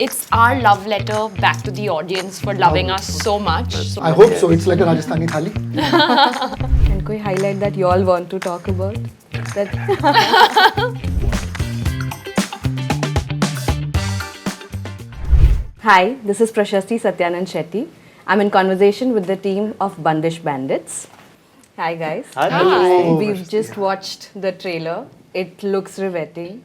It's our love letter back to the audience for loving us so much. I hope so. It's like a Rajasthani thali. And koi highlight that you all want to talk about? That Hi, this is Prashasti, Satyanand, Shetty. I'm in conversation with the team of Bandish Bandits. Hi guys. Hi. We've just watched the trailer. It looks riveting.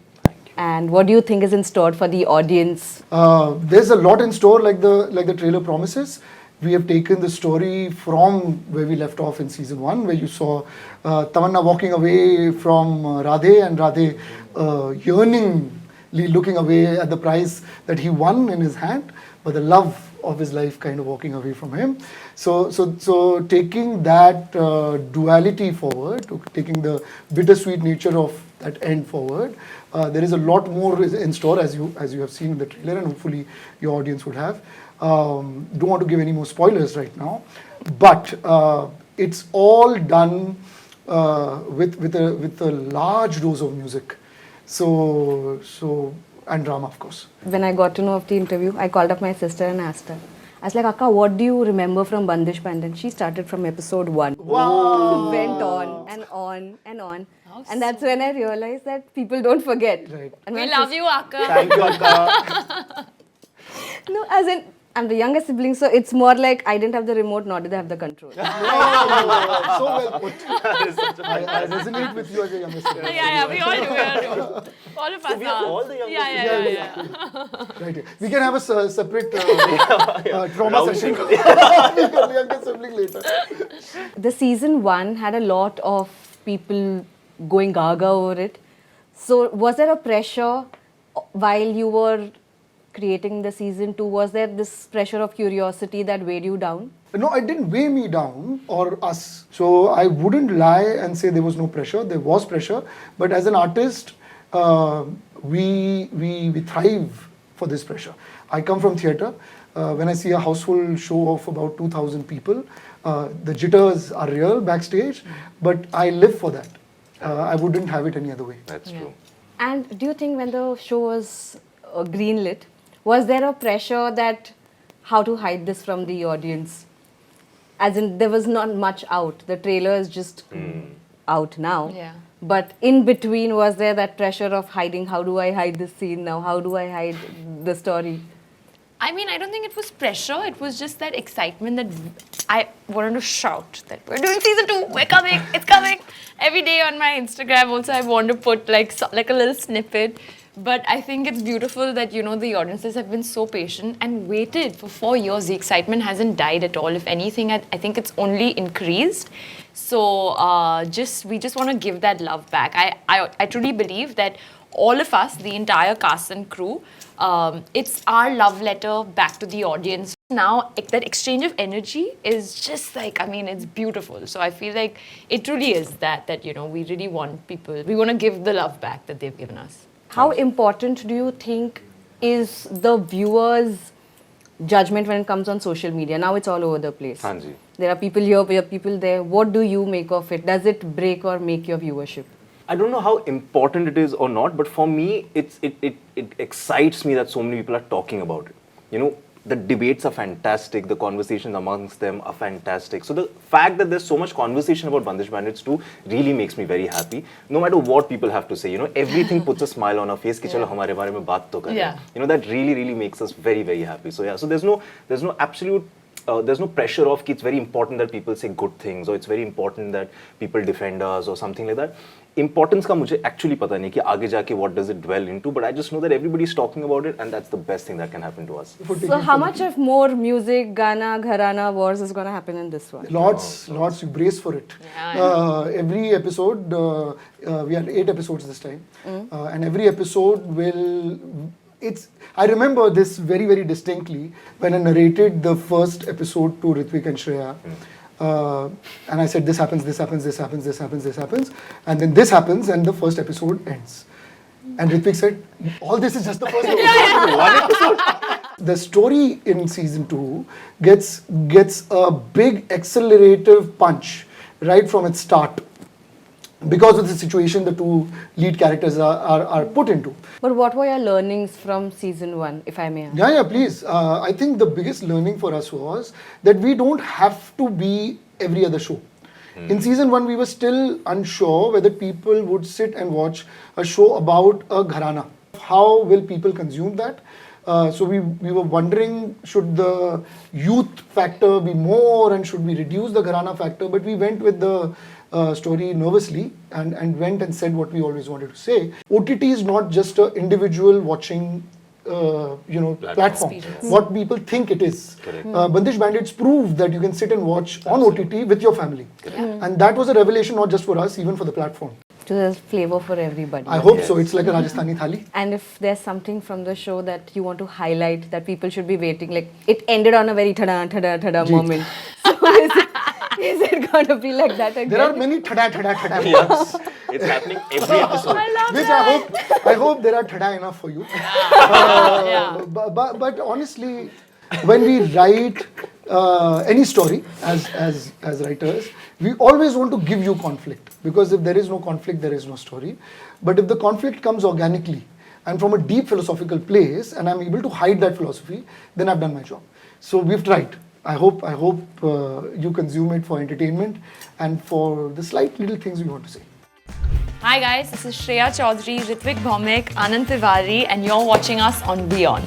And what do you think is in store for the audience? There's a lot in store, like the trailer promises. We have taken the story from where we left off in season 1, where you saw Tamanna walking away from Radhe, and Radhe yearningly looking away at the prize that he won in his hand, but the love of his life kind of walking away from him. So taking that duality forward, taking the bittersweet nature of that end forward, there is a lot more in store, as you have seen in the trailer, and hopefully your audience would have. Don't want to give any more spoilers right now, but it's all done with a large dose of music. So and drama, of course. When I got to know of the interview, I called up my sister and asked her. I was like, Akka, what do you remember from Bandish Bandits? She started from episode 1. Wow! Went on and on and on. And that's when I realized that people don't forget. Right. And We my love you, Akka. Thank you, Akka. No, as in, I'm the youngest sibling, so it's more like I didn't have the remote, nor did I have the control. So well put. I resonate with you as a younger sibling. Yeah, we all do. All of us we are all the youngest. Yeah. Right. We can have a separate trauma session with your younger sibling later. The season 1 had a lot of people going gaga over it. So was there a pressure while you were creating the season 2? Was there this pressure of curiosity that weighed you down? No, it didn't weigh me down or us. So I wouldn't lie and say there was no pressure. There was pressure, but as an artist, we thrive for this pressure. I come from theatre. When I see a household show of about 2,000 people, the jitters are real backstage, but I live for that. I wouldn't have it any other way. That's true. And do you think when the show was greenlit, was there a pressure that how to hide this from the audience? As in, there was not much out. The trailer is just out now. Yeah. But in between, was there that pressure of hiding? How do I hide this scene now? How do I hide the story? I mean, I don't think it was pressure. It was just that excitement that I wanted to shout that we're doing season 2. We're coming. It's coming. Every day on my Instagram, also I want to put like a little snippet. But I think it's beautiful that, you know, the audiences have been so patient and waited for 4 years. The excitement hasn't died at all. If anything, I think it's only increased. So we just want to give that love back. I truly believe that all of us, the entire cast and crew, it's our love letter back to the audience. Now, that exchange of energy is just like, I mean, it's beautiful. So I feel like it truly is that, you know, we really want people, we want to give the love back that they've given us. How important do you think is the viewer's judgment when it comes on social media? Now it's all over the place. Hanji. There are people here, there are people there. What do you make of it? Does it break or make your viewership? I don't know how important it is or not, but for me, it excites me that so many people are talking about it. You know, the debates are fantastic. The conversations amongst them are fantastic. So the fact that there's so much conversation about Bandish Bandits 2 really makes me very happy. No matter what people have to say, you know, everything puts a smile on our face. Ki chalo hamare bare mein baat to kare. Yeah. You know, that really makes us very, very happy. So yeah, so there's no absolute. There's no pressure of it's very important that people say good things or it's very important that people defend us or something like that. Importance का मुझे actually पता नहीं कि आगे जाके what does it dwell into, but I just know that everybody is talking about it and that's the best thing that can happen to us. So how much of more music, Gana, Gharana wars is going to happen in this one? Lots, you brace for it. Every episode, we had 8 episodes this time, and every episode will. I remember this very, very distinctly when I narrated the first episode to Ritwik and Shreya. And I said, this happens, and then this happens, and the first episode ends. And Ritwik said, all this is just the first episode. One episode. The story in season 2 gets a big accelerative punch right from its start. because of the situation the two lead characters are put into. But what were your learnings from season 1, if I may ask? Yeah, please. I think the biggest learning for us was that we don't have to be every other show. In season 1, we were still unsure whether people would sit and watch a show about a gharana. How will people consume that? So we were wondering, should the youth factor be more and should we reduce the gharana factor? But we went with the story nervously and went and said what we always wanted to say. OTT is not just an individual watching platform. Experience. What people think it is. Bandish Bandits proved that you can sit and watch on OTT with your family. And that was a revelation not just for us, even for the platform. So there's flavor for everybody. I hope so. It's like a Rajasthani thali. And if there's something from the show that you want to highlight that people should be waiting, like it ended on a very tada moment. So is it going to be like that again? There are many tada. Yes, it's happening every episode. Which I hope there are tada enough for you. But honestly, when we write any story as writers, we always want to give you conflict, because if there is no conflict, there is no story. But if the conflict comes organically and from a deep philosophical place, and I'm able to hide that philosophy, then I've done my job. So we've tried. I hope you consume it for entertainment and for the slight little things we want to say. Hi guys, this is Shreya Chaudhary, Ritwik Bhowmik, Anand Tiwari, and you're watching us on WION.